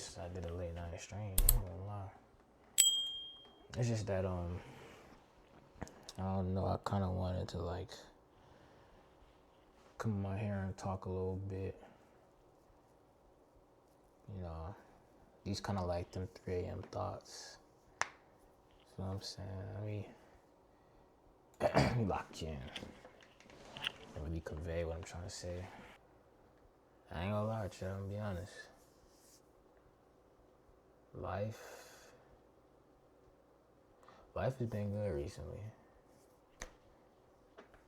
since I did a late night stream. I ain't gonna lie. It's just that I don't know. I kind of wanted to like come on here and talk a little bit. You know, these kind of like them 3 a.m. thoughts. You know what I'm saying? Let me lock you in. And really convey what I'm trying to say. I ain't gonna lie with you, I'm gonna be honest. Life has been good recently.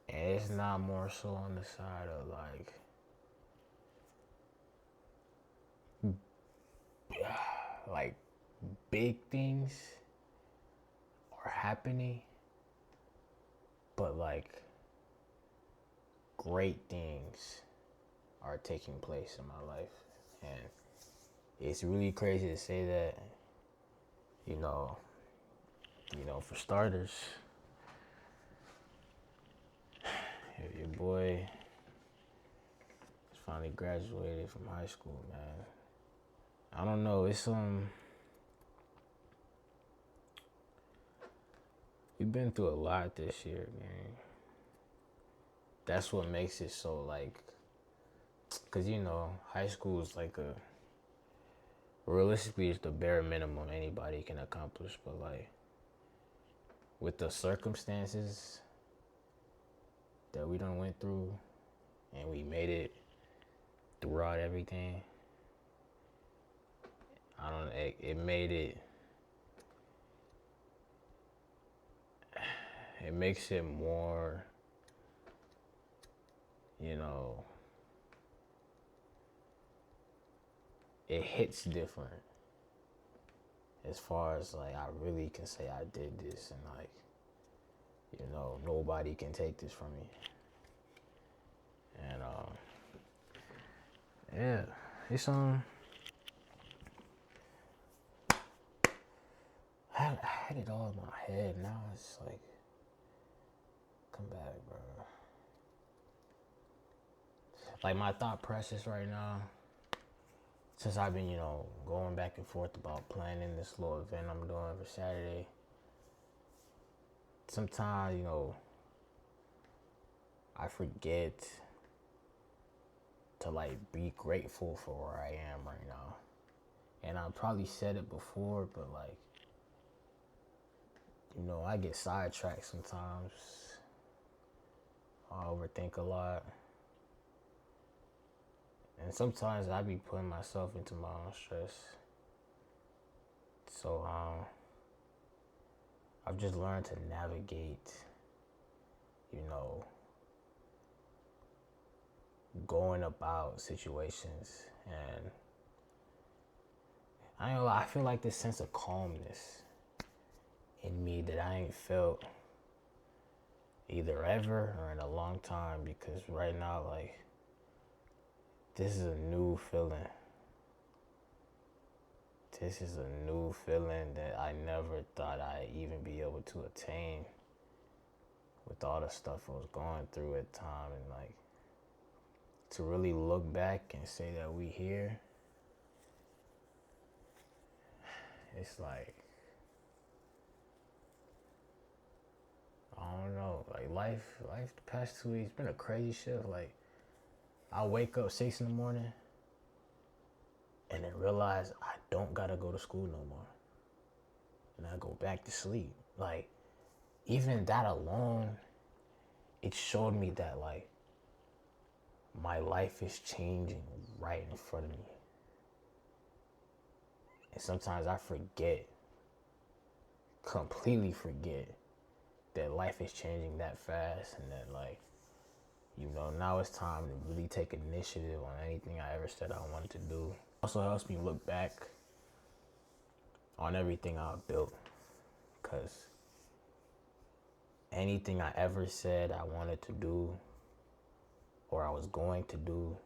And it's not more so on the side of like big things are happening, but like great things are taking place in my life. And it's really crazy to say that, you know, for starters, your boy finally graduated from high school, man. I don't know, it's we've been through a lot this year, man. That's what makes it so like, cause high school is like realistically it's the bare minimum anybody can accomplish, but like with the circumstances that we done went through and we made it throughout everything, it makes it more, it hits different as far as like I really can say I did this and like, nobody can take this from me. And yeah, it's I had it all in my head. Now it's like, come back, bro. Like my thought process right now, since I've been, going back and forth about planning this little event I'm doing for Saturday, sometimes, I forget to like be grateful for where I am right now. And I probably said it before, but like, I get sidetracked sometimes. I overthink a lot. And sometimes I be putting myself into my own stress. So I've just learned to navigate, going about situations. And I ain't gonna lie, I feel like this sense of calmness in me that I ain't felt either ever or in a long time, because right now, like, this is a new feeling. This is a new feeling that I never thought I'd even be able to attain with all the stuff I was going through at the time. And like, to really look back and say that we here, it's like, I don't know, like life the past 2 weeks been a crazy shift. Like, I wake up 6 in the morning and then realize I don't gotta go to school no more. And I go back to sleep. Like, even that alone, it showed me that like my life is changing right in front of me. And sometimes I completely forget that life is changing that fast, and that like, now it's time to really take initiative on anything I ever said I wanted to do. Also helps me look back on everything I've built, because anything I ever said I wanted to do or I was going to do,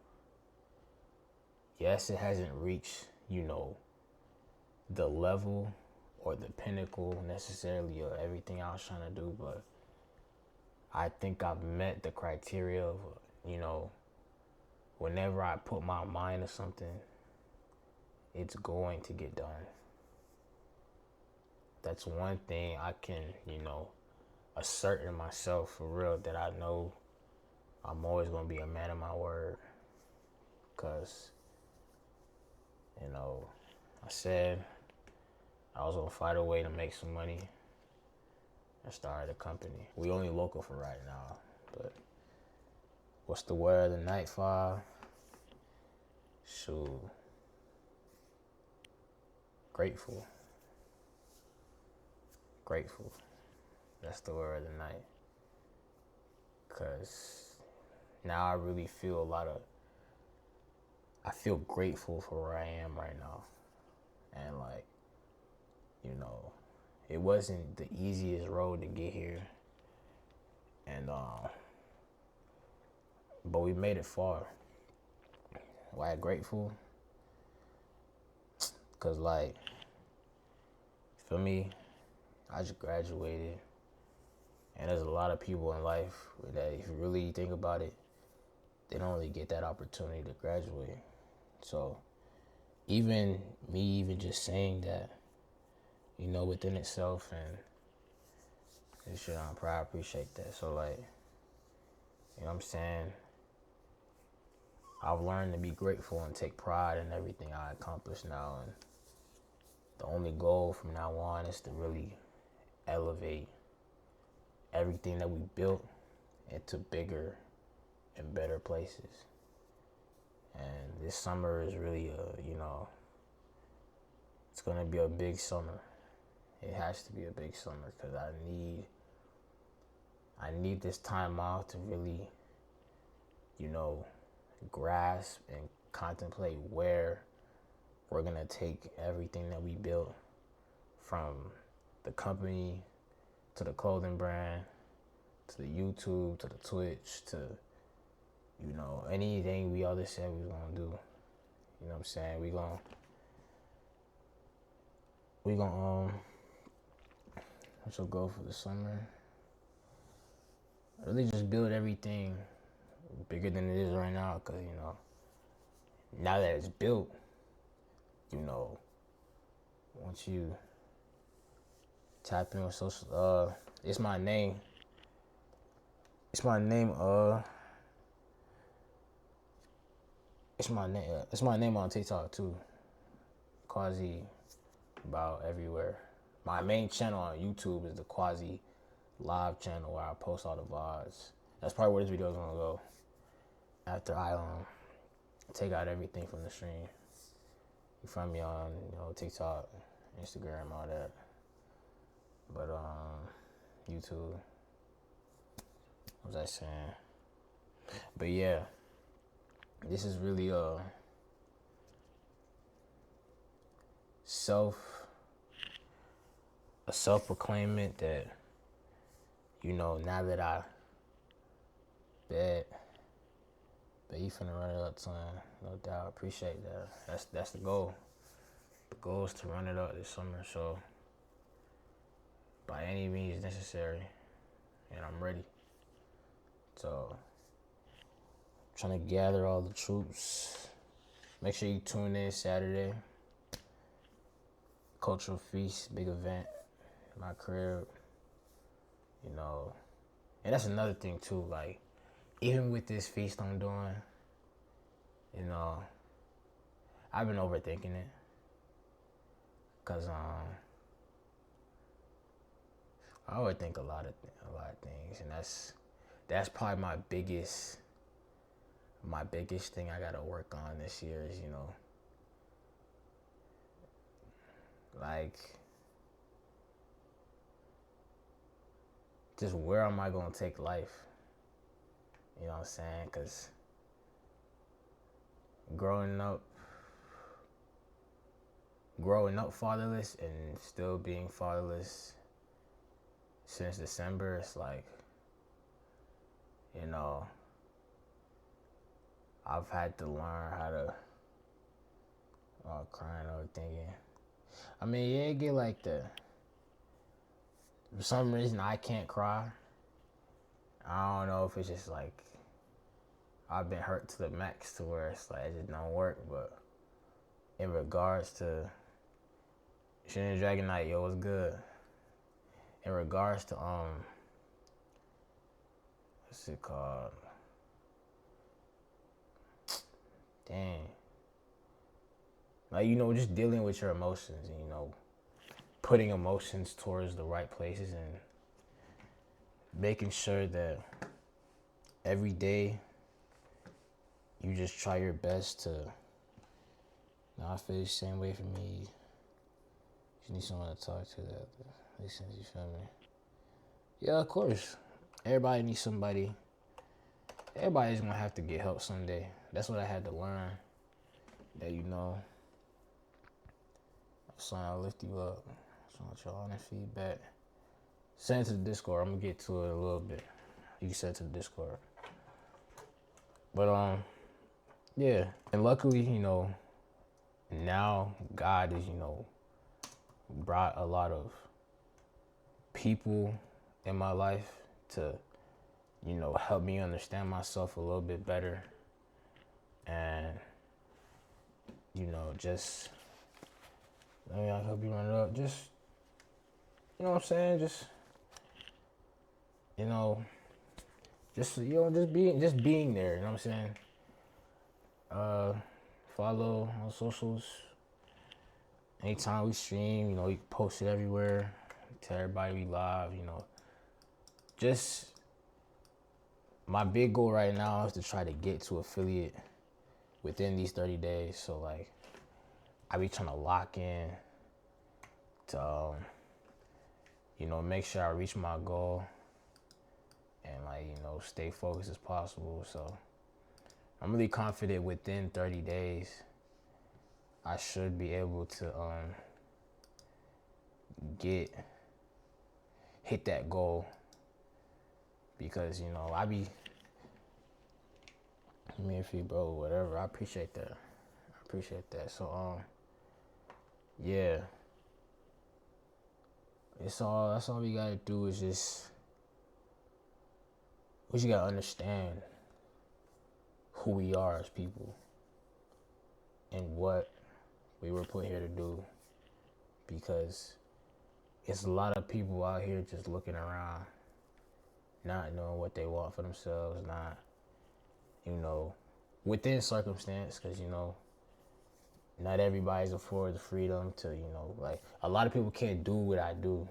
yes, it hasn't reached, the level or the pinnacle necessarily of everything I was trying to do, but I think I've met the criteria of, whenever I put my mind to something, it's going to get done. That's one thing I can, assert in myself for real, that I know I'm always going to be a man of my word. Because, I said I was going to find a way to make some money. I started a company. We only local for right now, but what's the word of the night, Five? Shoot. Grateful. That's the word of the night. Because now I really feel I feel grateful for where I am right now. And it wasn't the easiest road to get here. And, but we made it far. Why grateful? Because, for me, I just graduated. And there's a lot of people in life that, if you really think about it, they don't really get that opportunity to graduate. So, even just saying that, within itself, and shit, I'm proud, I appreciate that. So, what I'm saying? I've learned to be grateful and take pride in everything I accomplish now. And the only goal from now on is to really elevate everything that we built into bigger and better places. And this summer is really it's going to be a big summer. It has to be a big summer, because I need this time off to really, grasp and contemplate where we're going to take everything that we built, from the company to the clothing brand to the YouTube to the Twitch to, anything we always said we was going to do. You know what I'm saying? We gonna what's your goal for the summer? Really just build everything bigger than it is right now, because, now that it's built, once you tap in with social, it's my name on TikTok too. Quasi about everywhere. My main channel on YouTube is the Quasi live channel, where I post all the VODs. That's probably where this video is gonna go. After I take out everything from the stream. You find me on TikTok, Instagram, all that. But YouTube. What was I saying? But yeah, this is really a self-proclaimment that, now that I bet you finna run it up, son. No doubt. Appreciate that. That's the goal. The goal is to run it up this summer. So, by any means necessary, and I'm ready. So, trying to gather all the troops. Make sure you tune in Saturday. Cultural feast, big event, my crib. And that's another thing too. Even with this feast I'm doing, I've been overthinking it, cause I overthink a lot of things, and that's probably my biggest thing I gotta work on this year is just where am I gonna take life? You know what I'm saying? Cause growing up fatherless and still being fatherless since December, it's I've had to learn how to crying or thinking. I mean, yeah, it get like that. For some reason, I can't cry. I don't know if it's just I've been hurt to the max to where it's it just don't work, but in regards to Shannon Dragon Knight, yo, what's good? In regards to what's it called? Dang. Like, you know, just dealing with your emotions and, you know, putting emotions towards the right places and making sure that every day you just try your best to not feel the same way for me. You need someone to talk to that makes sense, you feel me? Yeah, of course. Everybody needs somebody. Everybody's gonna have to get help someday. That's what I had to learn. That, you know, so I'll lift you up. So I want your honest feedback. Send it to the Discord. I'm gonna get to it a little bit. You can send it to the Discord. But yeah. And luckily, you know, now God is, you know, brought a lot of people in my life to, you know, help me understand myself a little bit better. And, you know, just, I mean, I hope you run it up. Just, you know what I'm saying? Just, you know, just being there, you know what I'm saying? Follow on socials. Anytime we stream, you know, you can post it everywhere. Tell everybody we live, you know. Just, my big goal right now is to try to get to affiliate within these 30 days. So, like, I be trying to lock in to, you know, make sure I reach my goal and, like, you know, stay focused as possible. So, I'm really confident within 30 days, I should be able to hit that goal. Because, you know, I be, me if you, bro, whatever. I appreciate that. So, yeah. That's all we gotta do is just, we just gotta understand who we are as people and what we were put here to do. Because it's a lot of people out here just looking around, not knowing what they want for themselves, not, you know, within circumstance, because, you know, not everybody's afforded the freedom to, you know, like, a lot of people can't do what I do.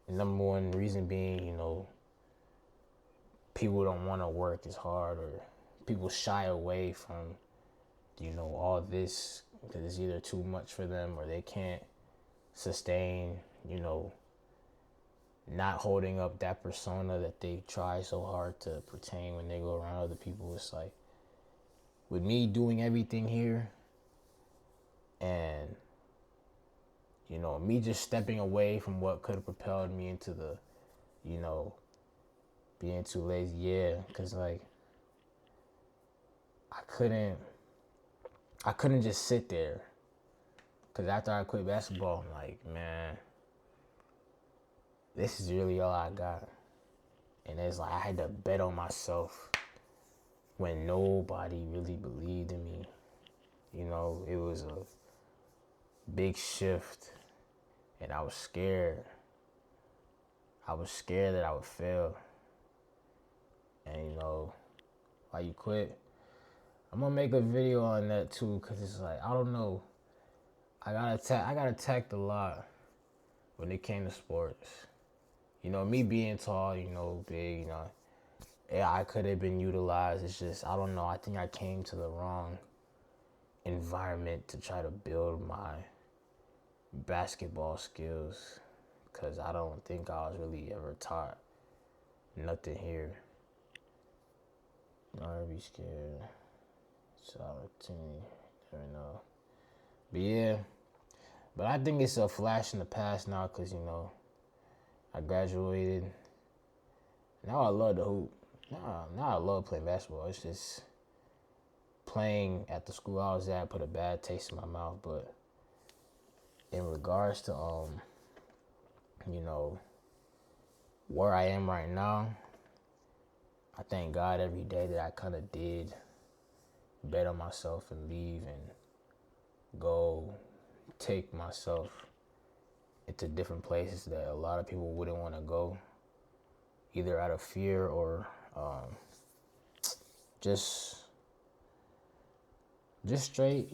The number one reason being, you know, people don't want to work as hard, or people shy away from, you know, all this because it's either too much for them or they can't sustain, you know, not holding up that persona that they try so hard to pertain when they go around other people. It's like, with me doing everything here and, you know, me just stepping away from what could have propelled me into the, you know, being too lazy, yeah, because, like, I couldn't just sit there, because after I quit basketball, I'm like, man, this is really all I got. And it's like, I had to bet on myself when nobody really believed in me. You know, it was a big shift, and I was scared. I was scared that I would fail. And, you know, why you quit? I'm gonna make a video on that too, because it's like, I don't know. I got attacked a lot when it came to sports. You know, me being tall, you know, big, you know, yeah, I could have been utilized. It's just, I don't know. I think I came to the wrong environment to try to build my basketball skills, because I don't think I was really ever taught nothing here. Don't be scared. It's an opportunity. Never know. But yeah. But I think it's a flash in the past now, because, you know, I graduated. Now I love the hoop. Now I love playing basketball. It's just playing at the school I was at put a bad taste in my mouth. But in regards to, you know, where I am right now, I thank God every day that I kind of did bet on myself and leave and go take myself into different places that a lot of people wouldn't want to go, either out of fear or just straight,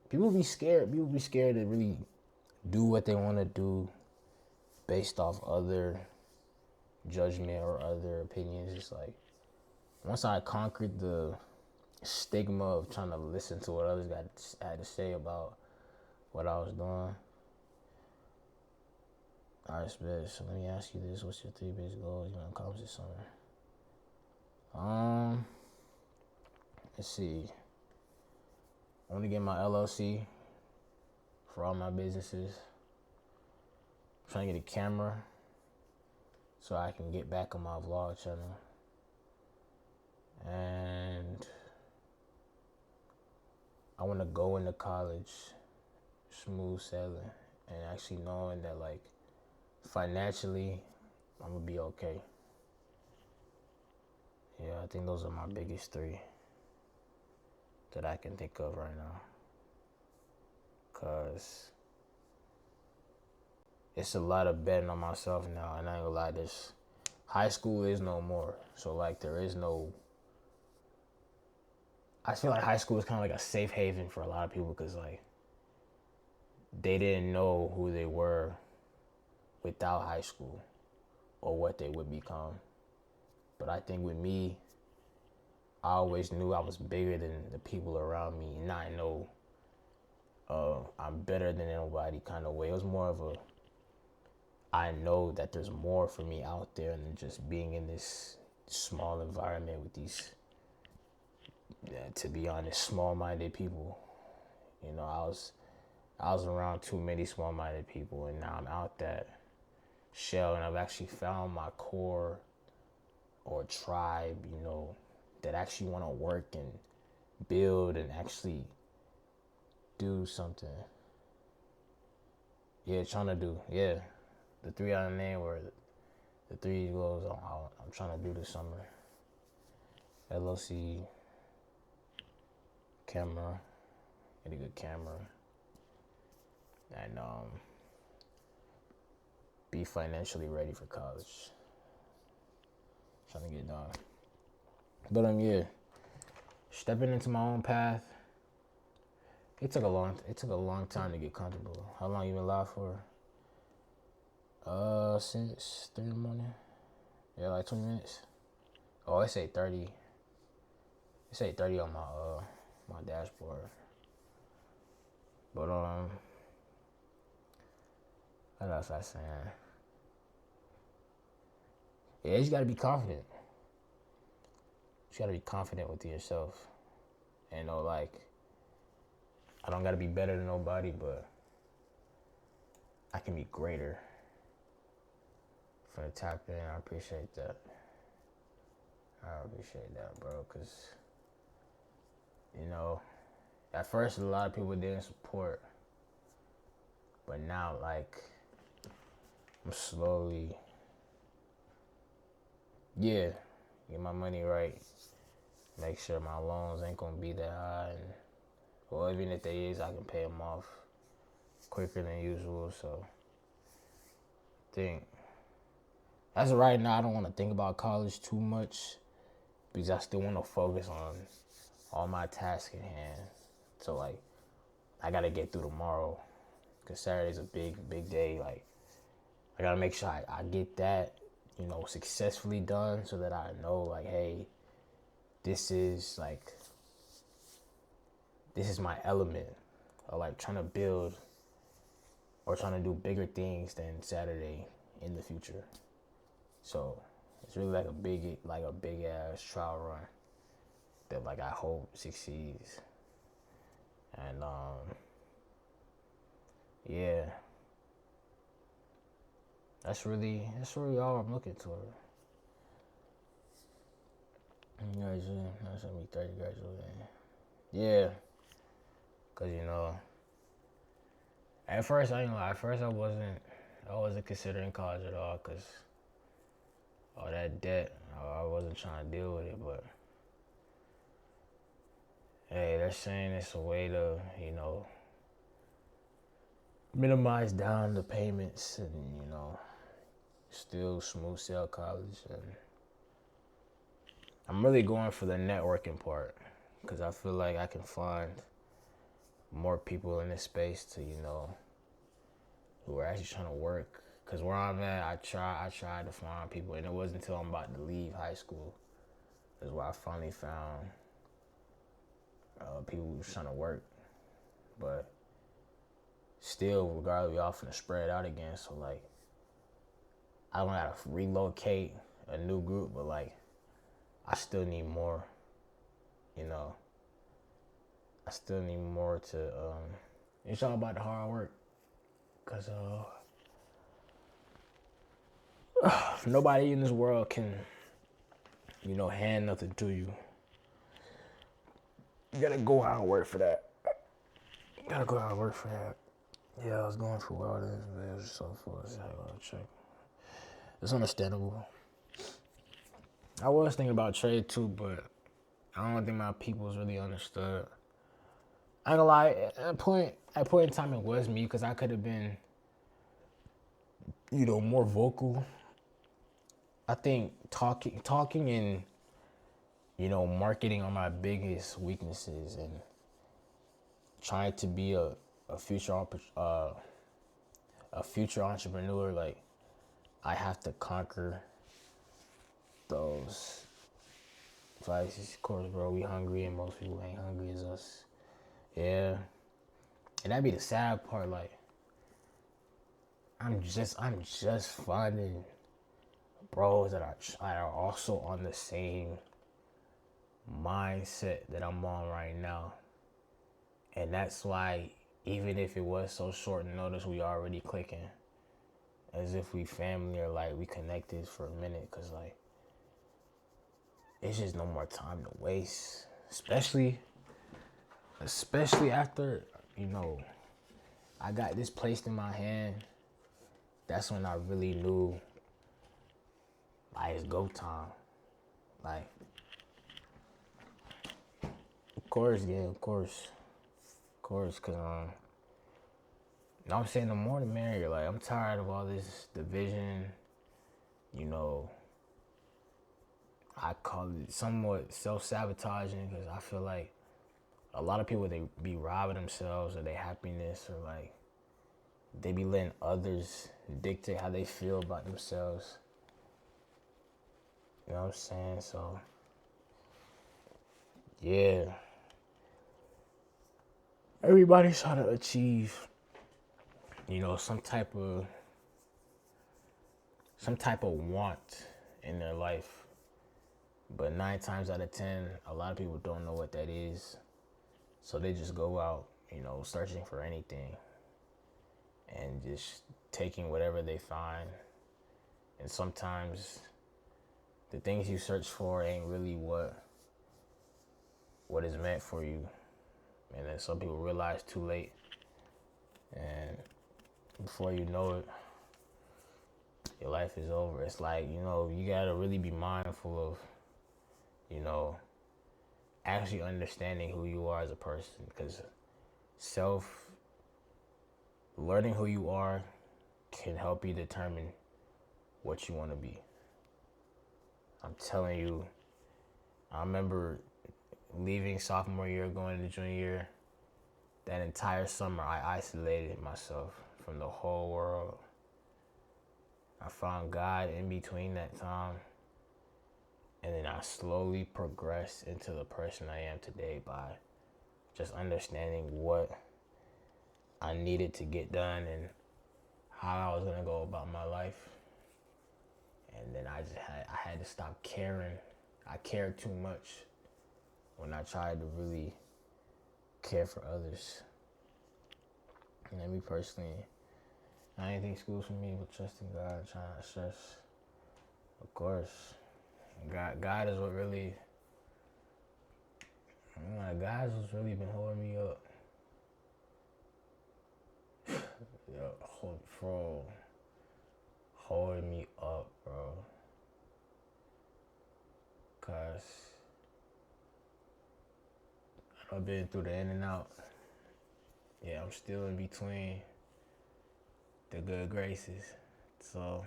people be scared. People be scared to really do what they want to do based off other judgment or other opinions. It's like, once I conquered the stigma of trying to listen to what others had to say about what I was doing. All right, so let me ask you this: what's your 3 biggest goals you want to accomplish this summer? Let's see. I want to get my LLC for all my businesses. I'm trying to get a camera so I can get back on my vlog channel. And I want to go into college smooth sailing and actually knowing that, like, financially I'm gonna be okay. Yeah, I think those are my biggest 3 that I can think of right now. Cause it's a lot of betting on myself now, and I ain't gonna lie, this high school is no more. So like, there is no, I feel like high school is kind of like a safe haven for a lot of people, because like, they didn't know who they were without high school or what they would become. But I think with me, I always knew I was bigger than the people around me, and I know I'm better than nobody kind of way. It was more of a, I know that there's more for me out there than just being in this small environment with these, to be honest, small-minded people. I was around too many small-minded people, and now I'm out that shell, and I've actually found my core or tribe, that actually want to work and build and actually do something. Yeah, trying to do. Yeah, the 3 out of the name were the 3 goals I'm trying to do this summer. LLC, camera, get a good camera, and be financially ready for college. Trying to get done. But yeah, stepping into my own path. It took a long time to get comfortable. How long you been live for? Since 3 in the morning. Yeah, like 20 minutes. Oh, it say 30. It say 30 on my dashboard. But what else I saying? Yeah, you just gotta be confident. You gotta be confident with yourself. And like, I don't gotta be better than nobody, but I can be greater. For the tap in, I appreciate that. Bro, because at first a lot of people didn't support, but now, like, I'm slowly, get my money right, make sure my loans ain't gonna be that high, and well, even if they is, I can pay them off quicker than usual. So I think as of right now, I don't want to think about college too much, because I still want to focus on all my tasks at hand. So like, I gotta get through tomorrow, because Saturday's a big day. Like, I gotta make sure I get that, successfully done, so that I know, like, hey, this is my element, or like trying to build or trying to do bigger things than Saturday in the future. So it's really like a big ass trial run that, like, I hope succeeds. And yeah, that's really all I'm looking toward. That's gonna be 30 graduating. Yeah, cause at first I wasn't considering college at all, cause all that debt, I wasn't trying to deal with it. But Hey, they're saying it's a way to, minimize down the payments and, still smooth sail college. And I'm really going for the networking part because I feel like I can find more people in this space to, who are actually trying to work. Because where I'm at, I tried to find people, and it wasn't until I'm about to leave high school is where I finally found people who was trying to work. But still, regardless, we all finna spread out again. So, like, I don't gotta relocate a new group, but, like, I still need more, I still need more to, it's all about the hard work. Because, nobody in this world can, hand nothing to you. You gotta go out and work for that. Yeah, I was going for all this, but it was so forth. It's understandable. I was thinking about trade too, but I don't think my people's really understood. I ain't gonna lie, at a point in time it was me because I could have been, more vocal. I think talking and, marketing are my biggest weaknesses, and trying to be a future entrepreneur, like, I have to conquer those vices. Of course, bro, we hungry and most people ain't hungry as us. Yeah. And that'd be the sad part, like, I'm just finding bros that are also on the same mindset that I'm on right now. And that's why, even if it was so short notice, we already clicking. As if we family or, like, we connected for a minute. Because, like, it's just no more time to waste. Especially after, I got this placed in my hand. That's when I really knew, like, it's go time. Like, of course, because, I'm saying in the morning, man, you're like, I'm tired of all this division, I call it somewhat self-sabotaging because I feel like a lot of people, they be robbing themselves of their happiness, or, like, they be letting others dictate how they feel about themselves. You know what I'm saying? So, yeah. Everybody's trying to achieve, some type of want in their life. But 9 times out of 10, a lot of people don't know what that is. So they just go out, searching for anything and just taking whatever they find. And sometimes the things you search for ain't really what is meant for you. And then some people realize too late. And before you know it, your life is over. It's like, you gotta really be mindful of, actually understanding who you are as a person. Because learning who you are can help you determine what you want to be. I'm telling you, I remember leaving sophomore year, going into junior year. That entire summer, I isolated myself from the whole world. I found God in between that time. And then I slowly progressed into the person I am today by just understanding what I needed to get done and how I was going to go about my life. And then I had to stop caring. I cared too much when I tried to really care for others. And me personally, I didn't think school's for me, but trusting God, trying to stress. Of course, God is what really, God has really been holding me up. Holding me up, bro. Cause I've been through the in and out. Yeah, I'm still in between the good graces. So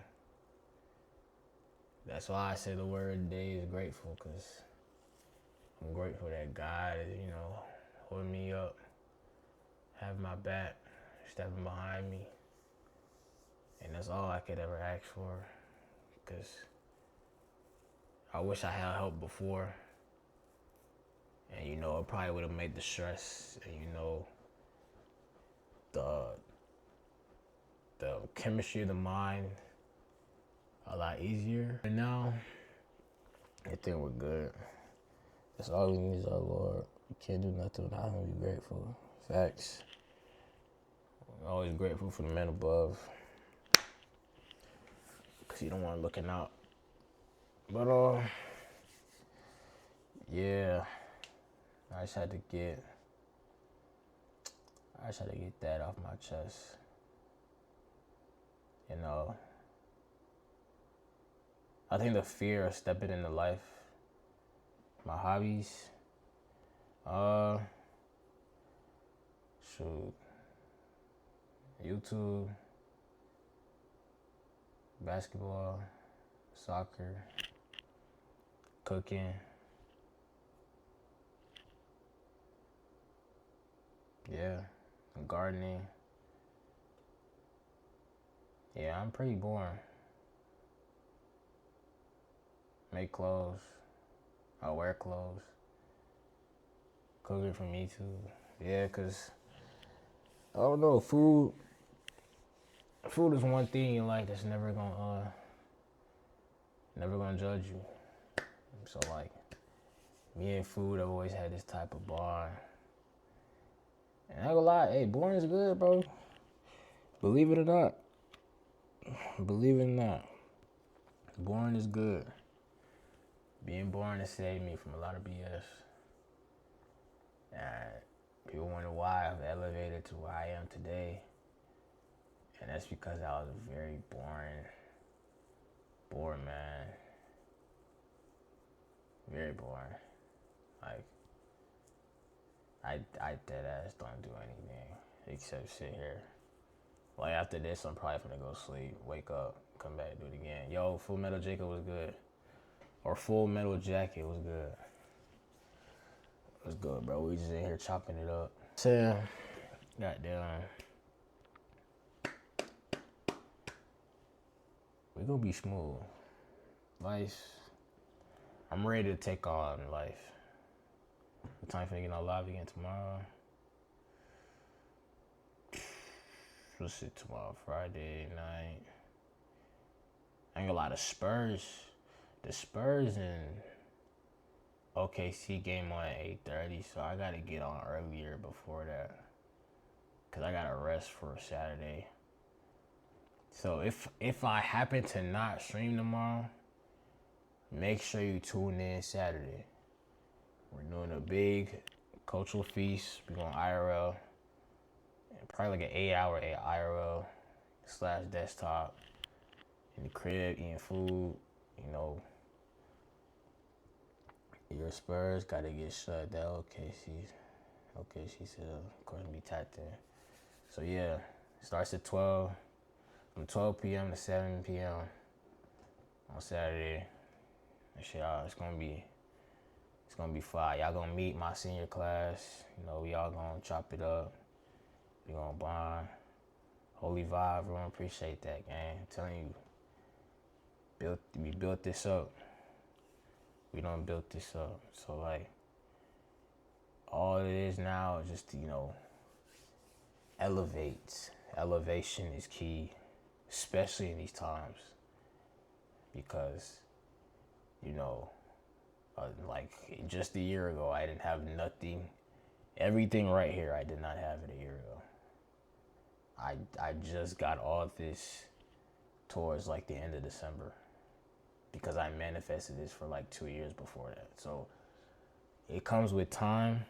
that's why I say the word of the day is grateful, because I'm grateful that God is, holding me up, having my back, stepping behind me. And that's all I could ever ask for, because I wish I had help before. And, it probably would have made the stress and, the chemistry of the mind a lot easier. And now, I think we're good. That's all we need is our Lord. We can't do nothing without Him. Be grateful. Facts. I'm always grateful for the men above, because you don't want looking out. But, yeah, I just had to get that off my chest. I think the fear of stepping into life, my hobbies, YouTube, basketball, soccer, cooking. Yeah, gardening. Yeah, I'm pretty boring. Make clothes. I wear clothes. Cooking for me too. Yeah, because, I don't know, food is one thing in life that's never gonna judge you. So, like, me and food, I've always had this type of bond. And I ain't gonna lie, hey, boring is good, bro. Believe it or not. Boring is good. Being boring has saved me from a lot of BS. And people wonder why I've elevated to where I am today. And that's because I was a very boring man. Very boring. Like, I dead ass don't do anything except sit here. Like, after this, I'm probably gonna go sleep, wake up, come back, do it again. Yo, Full Metal Jacket was good. Or Full Metal Jacket was good. It was good, bro. We just in here chopping it up. So, goddamn. We gonna be smooth. Life. I'm ready to take on life. What time for you getting live again tomorrow? Let's see, tomorrow, Friday night. I ain't gonna lie, the Spurs and OKC game on at 8:30, so I gotta get on earlier before that, cause I gotta rest for Saturday. So if I happen to not stream tomorrow, make sure you tune in Saturday. We're doing a big cultural feast. We're going IRL, probably like an 8-hour IRL / desktop in the crib, eating food. Your Spurs gotta get shut down. OKC said, of course, be tapped in. So yeah, it starts at 12, from 12 p.m. to 7 p.m. on Saturday. And shit, it's gonna be fire. Y'all gonna meet my senior class. We all gonna chop it up. We gonna bond. Holy vibe, everyone appreciate that, gang. I'm telling you, we built this up. We done built this up. So, like, all it is now is just to, elevate. Elevation is key, especially in these times. Because, like, just a year ago, I didn't have nothing. Everything right here, I did not have it a year ago. I just got all this towards, like, the end of December, because I manifested this for like 2 years before that. So it comes with time,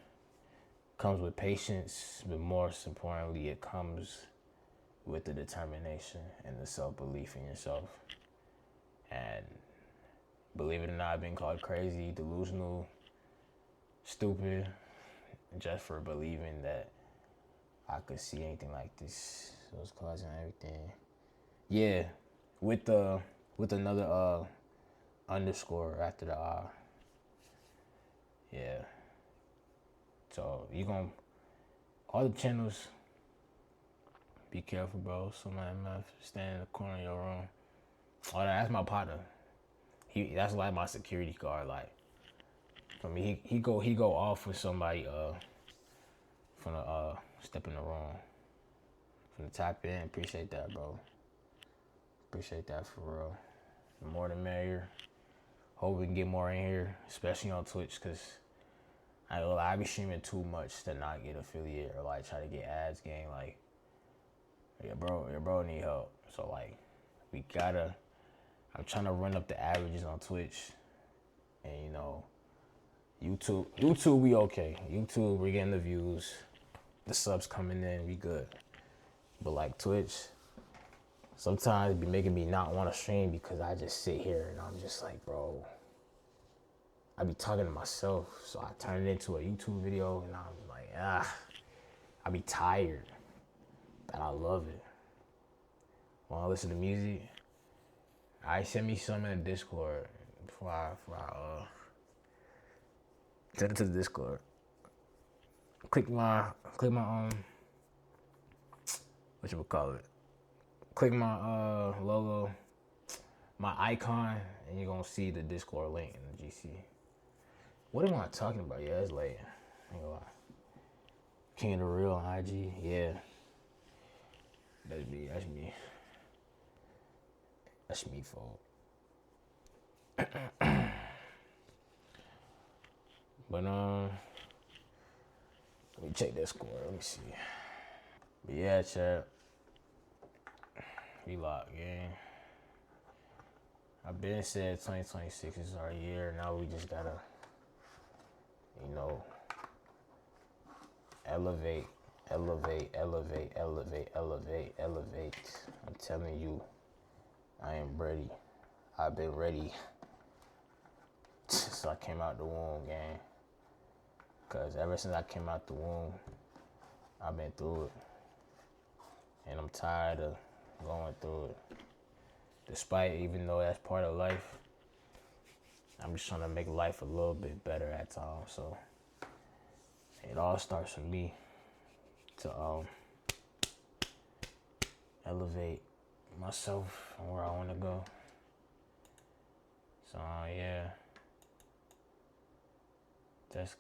comes with patience, but most importantly, it comes with the determination and the self-belief in yourself. And believe it or not, I've been called crazy, delusional, stupid, just for believing that I could see anything like this. Those cards and everything. Yeah, with another underscore after the yeah. So you gonna all the channels. Be careful, bro. Somebody might stand in the corner of your room. Oh, that's my partner. That's like my security guard. Like, for me, he go off with somebody from the step in the room from the top end. Appreciate that, bro. Appreciate that for real. The more the merrier. Hope we can get more in here, especially on Twitch, cause I be streaming too much to not get affiliate or like try to get ads game. Like, your bro need help. So like, I'm trying to run up the averages on Twitch, and you know, YouTube we okay. YouTube we getting the views, the subs coming in, we good. But like Twitch, sometimes it be making me not want to stream because I just sit here and I'm just like, bro, I be talking to myself. So I turn it into a YouTube video and I'm like, I be tired, but I love it. Want to listen to music? I send me some in the Discord before I send it to the Discord. Click my what you would call it? Click my logo, my icon, and you're gonna see the Discord link in the GC. What am I talking about? Yeah, it's late. Ain't gonna lie. King of the Real on IG. Yeah. That's me, folks. But let me check that score. Let me see. But yeah, chat. We locked, gang. I've been said 2026 is our year. Now we just gotta, you know, elevate. I'm telling you, I am ready. I've been ready since I came out the womb, gang. Cause ever since I came out the womb, I've been through it. And I'm tired of going through it. Despite, even though that's part of life, I'm just trying to make life a little bit better at times. So it all starts with me to elevate myself and where I want to go. So yeah, that's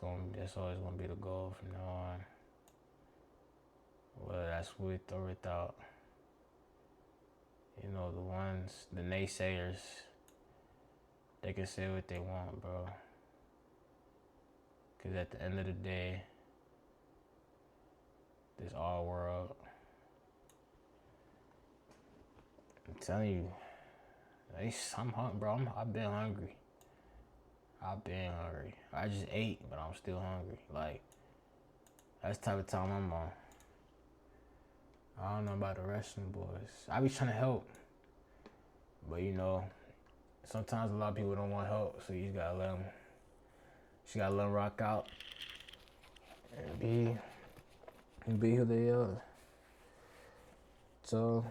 always gonna be the goal from now on. Whether that's with or without, you know, the naysayers, they can say what they want, bro. Cause at the end of the day, this all world, I'm telling you, I'm hungry, bro. I've been hungry. I just ate, but I'm still hungry. Like, that's the type of time I'm on. I don't know about the rest of them boys. I be trying to help, but you know, sometimes a lot of people don't want help, so you just gotta let them rock out and be who they are. So,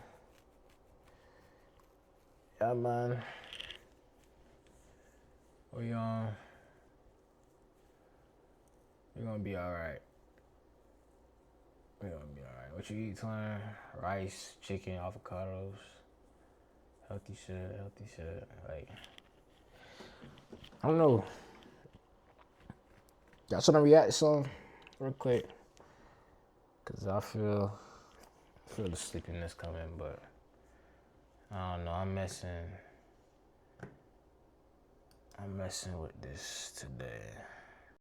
yeah, man. We're gonna be alright. What you eat, twin? Rice, chicken, avocados. Healthy shit. Like, I don't know. Y'all trying to react to something real quick? Cause I feel the sleepiness coming, but I don't know. I'm messing with this today.